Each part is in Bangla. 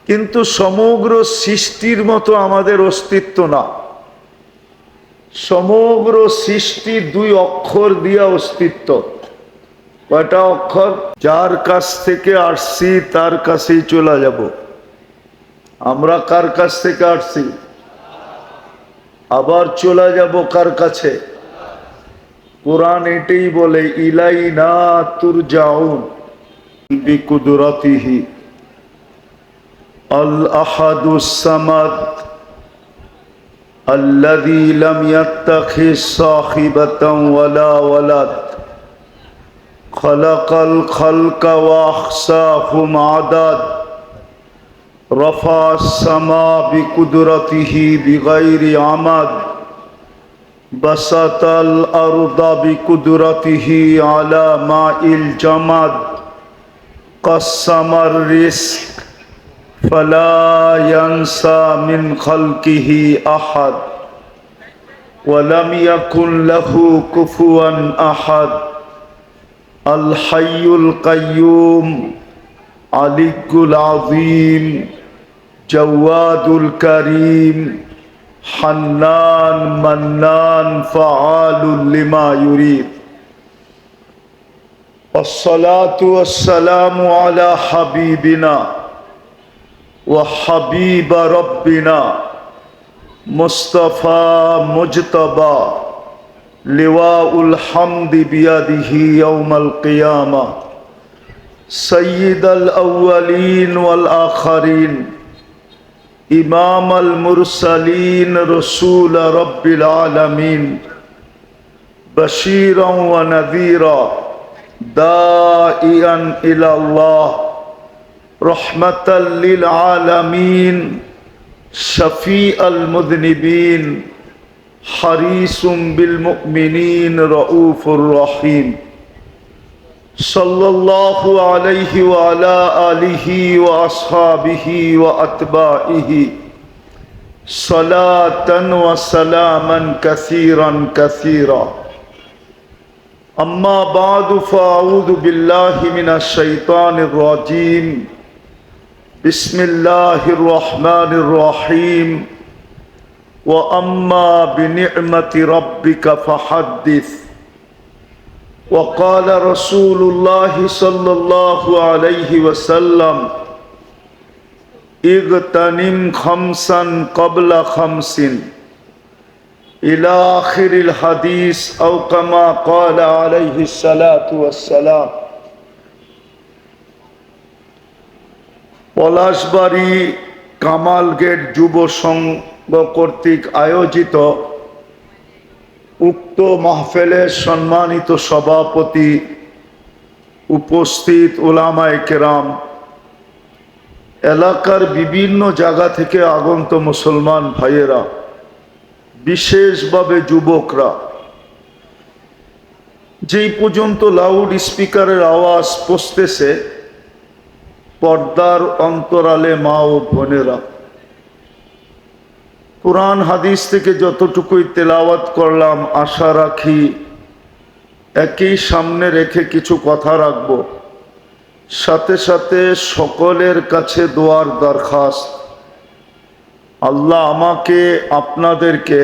কিন্তু সমগ্র সৃষ্টির মতো আমাদের অস্তিত্ব না। সমগ্র সৃষ্টির দুই অক্ষর দিয়া অস্তিত্ব। কয়টা অক্ষর? যার কাছ থেকে আসছি তার কাছেই চলে যাব। আমরা কার কাছ থেকে আসছি? আবার চলে যাব কার কাছে? কোরআন এটাই বলে, ইলাইনা তুরজাউন বিকুদরাতিহি আল আহাদুস সামাদ আল্লাযী লাম ইয়াত্তাখিজ সাহিবাতান ওয়ালা ওয়ালাদ খালাকাল খালকা ওয়া আহসাহুম আদাদ রাফা'আস সামা বিকুদরাতিহি বিগাইরি আমাদ বাসাতাল আরদা বিকুদরাতিহি আলা মাইল জামাদ কাসসামার রিজক ফালা ইয়ানসা মিন খালকিহি আহাদ ওয়া লাম ইয়াকুন লাহু কুফুয়ান আহাদ আল হাইয়ুল কাইয়্যুম আলিকুল আযীম জাওয়াদুল কারীম হান্নান মান্নান ফাআলুল লিমা ইউরিদ। আসসালাতু ওয়াসসালামু আলা হাবিবিনা ওয়া হাবিবা রাব্বিনা মুস্তাফা মুজতাবা লিওয়াউল হামদি বিয়াদিহি ইয়াউমাল কিয়ামা সাইয়্যিদাল আউওয়ালিন ওয়াল আখিরিন ইমামাল মুরসালিন রাসূল রাব্বিল আলামিন বাশীরান ওয়া নাযীরা দাইয়ান ইলাল্লাহ রহমাতাল লিল আলামিন শফীআল মুযনিবিন হারিসুম বিল মুমিনিন রাউফুর রহিম সাল্লাল্লাহু আলাইহি ওয়া আলা আলিহি ওয়া আসহাবিহি ওয়া আতবাইহি সালাতান ওয়া সালামান কাসীরান কাসীরা। আম্মা বা'দু ফাআউযু বিল্লাহি মিনাশ শাইতানির রাজীম। বিসমিল্লাহির রহমানির রহিম। ওয়া আম্মা বিনি'মাতি রাব্বিকা ফাহাদ্দিস। وقال رسول الله صلى الله عليه وسلم اغتنم خمسا قبل خمس إلى آخر الحديث أو كما قال عليه الصلاة والسلام। পলাশবাড়ী কামাল গেট যুব সংঘ কর্তৃক আয়োজিত উক্ত মাহফিলের সম্মানিত সভাপতি, উপস্থিত উলামায়ে কেরাম, এলাকার বিভিন্ন জায়গা থেকে আগত মুসলমান ভাইয়েরা, বিশেষভাবে যুবকরা, যেই পর্যন্ত লাউড স্পিকারের আওয়াজ পৌঁছতেছে, পর্দার অন্তরালে মা ও বোনেরা, কুরআন হাদিস থেকে যতটুকুই তেলাওয়াত করলাম, আশা রাখি একই সামনে রেখে কিছু কথা রাখব। সাথে সাথে সকলের কাছে দোয়ার দরখাস্ত, আল্লাহ আমাকে আপনাদেরকে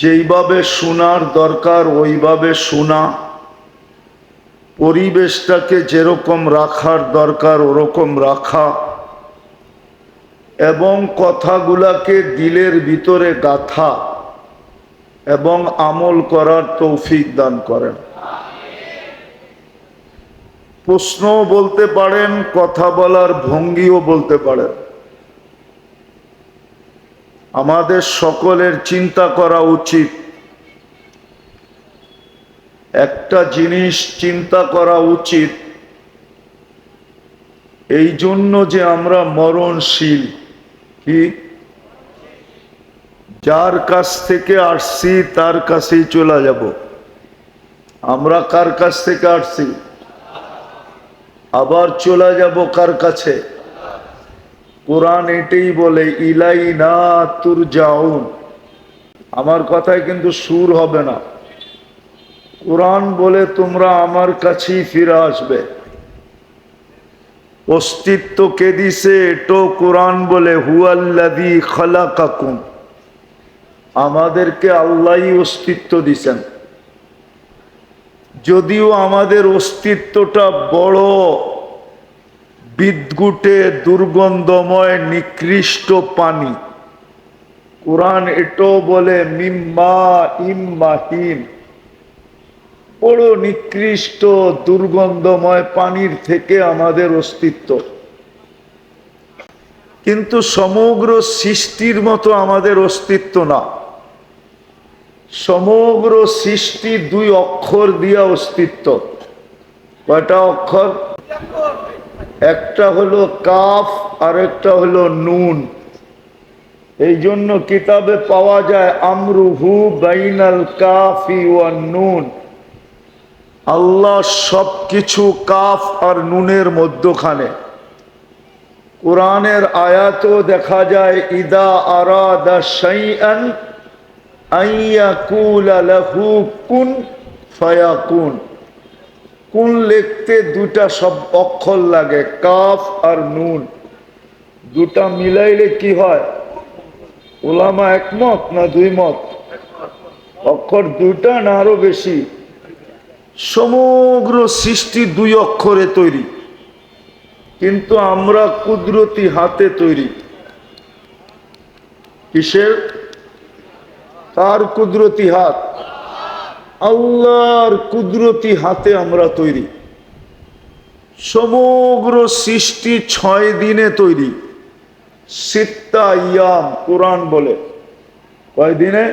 যেইভাবে শোনার দরকার ওইভাবে শোনা, পরিবেশটাকে যেরকম রাখার দরকার ওরকম রাখা, এবং কথাগুলাকে দিলের ভিতরে গাঁথা এবং আমল করার তৌফিক দান করেন। প্রশ্নও বলতে পারেন, কথা বলার ভঙ্গিও বলতে পারেন। আমাদের সকলের চিন্তা করা উচিত, একটা জিনিস চিন্তা করা উচিত, এই জন্য যে আমরা মরণশীল। কি? যার কাছ থেকে আসছি তার কাছেই চলে যাব। আমরা কার কাছ থেকে আসছি? আবার চলে যাব কার কাছে? কোরআন এটাই বলে, ইলাইনা তুরজাউন। আমার কথায় কিন্তু সুর হবে না। কোরআন বলে তোমরা আমার কাছেই ফিরে আসবে। অস্তিত্ব কে দিছে? এটো কোরআন বলে হুয়াল্লাযী খালাকাকুম, আমাদেরকে আল্লাহই অস্তিত্ব দিছেন। যদিও আমাদের অস্তিত্বটা বড় বিদ্যুটে দুর্গন্ধময় নিকৃষ্ট পানি, কোরআন এটাও বলে মিম্মা ইম্মাহিন, বড় নিকৃষ্ট দুর্গন্ধময় পানির থেকে আমাদের অস্তিত্ব। কিন্তু সমগ্র সৃষ্টির মতো আমাদের অস্তিত্ব না। সমগ্র সৃষ্টি দুই অক্ষর দিয়া অস্তিত্ব। কয়টা অক্ষর? একটা হলো কাফ আর একটা হলো নুন। এই জন্য কিতাবে পাওয়া যায় আমরুহু বাইনাল কাফি ওয়ান নুন, আল্লাহ সবকিছু কাফ আর নুনের মধ্যখানে। কোরআনের আয়াতও দেখা যায় ইদা আরাদা শাইআন আইয়াকুলা লাহু কুন ফায়াকুন। কুন লিখতে দুটা সব অক্ষর লাগে, কাফ আর নুন, দুটা মিলাইলে কি হয়? উলামা একমত না দুই মত? অক্ষর দুটা না আরো বেশি? সমগ্র সৃষ্টি দুই অক্ষরে তৈরি, কিন্তু আমরা কুদরতি হাতে তৈরি। কিসের? কার কুদরতি হাত? আল্লাহর কুদরতি হাতে আমরা তৈরি। সমগ্র সৃষ্টি 6 দিনে তৈরি। সিত্তা ইয়াম কোরআন বলে। কয় দিনে?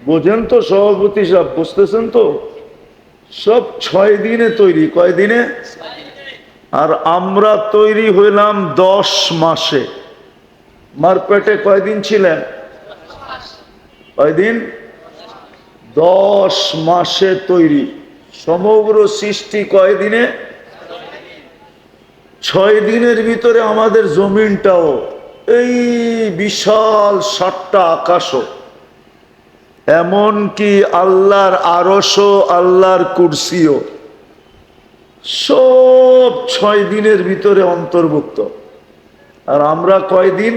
বোঝেন তো সভাপতি সাহেব, বুঝতেছেন তো? সব 6 দিনে তৈরি। কয় দিনে? আর আমরা তৈরি হইলাম 10 মাসে। মার পেটে কয়দিন ছিলেন? কয়দিন? 10 মাসে তৈরি। সমগ্র সৃষ্টি কয় দিনে? 6 দিনের ভিতরে আমাদের জমিনটাও, এই বিশাল 7টা আকাশও, এমনকি আল্লাহর আরশও, আল্লাহর কুরসিও, সব 6 দিনের ভিতরে অন্তর্ভুক্ত। আর আমরা কয়দিন?